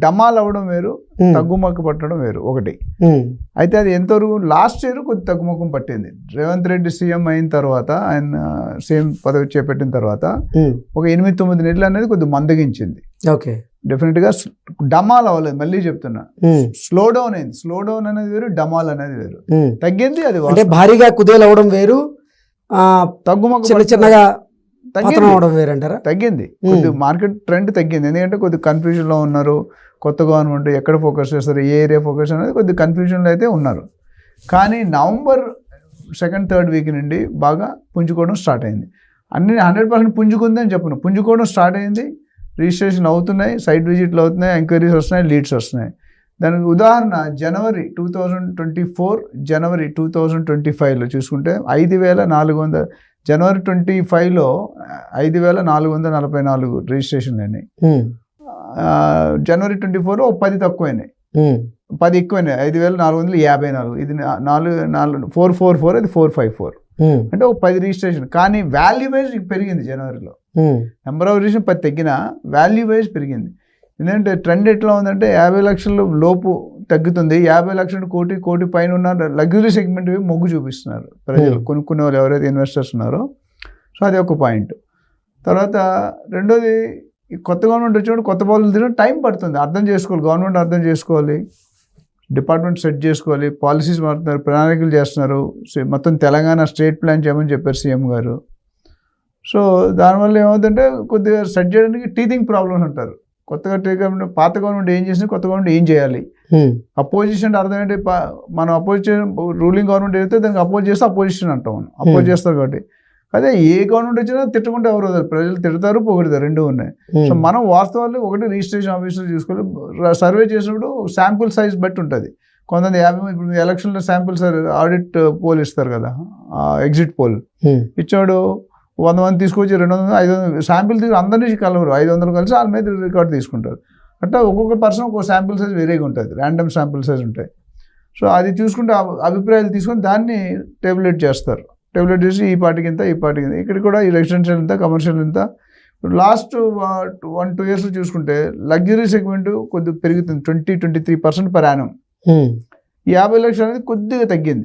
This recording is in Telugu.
డమాల్ అవ్వడం వేరు, తగ్గుముఖం పట్టడం వేరు ఒకటి. అయితే అది ఎంతవరకు లాస్ట్ ఇయర్ కొద్ది తగ్గుముఖం పట్టింది. రేవంత్ రెడ్డి సీఎం అయిన తర్వాత, ఆయన సీఎం పదవి చేపట్టిన తర్వాత ఒక 8-9 నెలలు అనేది కొద్దిగా మందగించింది. ఓకే, డెఫినెట్ గా డమాల్ అవ్వలేదు. మళ్ళీ చెప్తున్నా, స్లో డౌన్ అయింది. స్లో డౌన్ అనేది వేరు, డమాల్ అనేది వేరు. తగ్గింది, అది అంటే భారీగా కుదేలు అవడం వేరు, తగ్గుముఖం చిన్నగా తగ్గింది. కొద్ది మార్కెట్ ట్రెండ్ తగ్గింది. ఎందుకంటే కొద్ది కన్ఫ్యూజన్ లో ఉన్నారు. కొత్త గవర్నమెంట్ ఎక్కడ ఫోకస్ చేస్తారు, ఏ ఏరియా ఫోకస్ అనేది కొద్ది కన్ఫ్యూజన్లో అయితే ఉన్నారు. కానీ నవంబర్ 2nd, 3rd వీక్ నుండి బాగా పుంజుకోవడం స్టార్ట్ అయింది. అన్ని 100% పుంజుకుంది అని చెప్పను, పుంజుకోవడం స్టార్ట్ అయింది. రిజిస్ట్రేషన్ అవుతున్నాయి, సైట్ విజిట్లు అవుతున్నాయి, ఎంక్వైరీస్ వస్తున్నాయి, లీడ్స్ వస్తున్నాయి. దానికి ఉదాహరణ జనవరి 2024, జనవరి 2025లో చూసుకుంటే 5,400, జనవరి 25లో 5,444 రిజిస్ట్రేషన్లు అయినాయి. జనవరి 24 10 తక్కువైనాయి, 10 ఎక్కువైనాయి, 5,454. ఇది 444, అది 454. అంటే ఒక 10 రిజిస్ట్రేషన్. కానీ వాల్యూ వైజ్ పెరిగింది. జనవరిలో నెంబర్ ఆఫ్ రిజిస్ట్రేషన్ 10 తగ్గినా వాల్యూ వైజ్ పెరిగింది. ఎందుకంటే ట్రెండ్ ఎట్లా ఉందంటే 50 లక్షల లోపు తగ్గుతుంది, 50 లక్షల కోటి పైన ఉన్న లగ్జరీ సెగ్మెంట్ మొగ్గు చూపిస్తున్నారు ప్రజలు, కొనుక్కునే వాళ్ళు ఎవరైతే ఇన్వెస్టర్స్ ఉన్నారో. సో అది ఒక పాయింట్. తర్వాత రెండోది, కొత్త గవర్నమెంట్ వచ్చినప్పుడు కొత్త పాలసీలు తినడం టైం పడుతుంది. అర్థం చేసుకోవాలి, గవర్నమెంట్ అర్థం చేసుకోవాలి, డిపార్ట్మెంట్ సెట్ చేసుకోవాలి, పాలసీస్ మారుతున్నారు, ప్రణాళికలు చేస్తున్నారు. మొత్తం తెలంగాణ స్టేట్ ప్లాన్ చేయమని చెప్పారు సీఎం గారు. సో దానివల్ల ఏమవుతుందంటే కొద్దిగా సెట్ చేయడానికి టీథింగ్ ప్రాబ్లమ్స్ అంటారు. కొత్తగా పాత గవర్నమెంట్ ఏం చేసింది, కొత్త గవర్నమెంట్ ఏం చేయాలి. అపోజిషన్ అంటే అర్థం ఏంటి, మనం అపోజిషన్ రూలింగ్ గవర్నమెంట్ అయితే దానికి అపోజ్ చేస్తే అపోజిషన్ అంటాం, మనం అపోజ్ చేస్తారు. కాబట్టి అదే ఏ గవర్నమెంట్ వచ్చినా తిట్టకుంటే ఎవరు వదలరు, ప్రజలు తిడతారు, పొగుడతారు, రెండు ఉన్నాయి. సో మనం వాస్తవాలు ఒకటి రిజిస్ట్రేషన్ ఆఫీసర్ చూసుకోవాలి. సర్వే చేసినప్పుడు శాంపుల్ సైజ్ బట్టి ఉంటుంది. కొంతమంది 50, ఇప్పుడు ఎలక్షన్లో శాంపుల్ ఆడిట్ పోల్ ఇస్తారు కదా, ఎగ్జిట్ పోల్ ఇచ్చాడు, 100 మంది తీసుకొచ్చి 200, 500 శాంపిల్ తీసుకు అందరినీ కలవరు, 500 కలిసి వాళ్ళ మీద రికార్డు తీసుకుంటారు. అట్లా ఒక్కొక్క పర్సన్ ఒక్కొక్క శాంపిల్ సైజ్ వేరేగా ఉంటుంది, ర్యాండమ్ శాంపిల్ సైజ్ ఉంటాయి. సో అది చూసుకుంటే అభిప్రాయాలు తీసుకొని దాన్ని టేబులేట్ చేస్తారు. టేబులేట్ చేసి ఈ పార్టీకి ఇంత, ఈ పార్టీకి ఇంత, ఇక్కడ కూడా ఈ రెసిడెన్షియల్ ఇంత, కమర్షియల్ ఇంత. లాస్ట్ 1-2 ఇయర్స్ చూసుకుంటే లగ్జరీ సెగ్మెంట్ కొద్దిగా పెరుగుతుంది, 20-23% పర్ యానం. 50 లక్షలు అనేది కొద్దిగా తగ్గింది.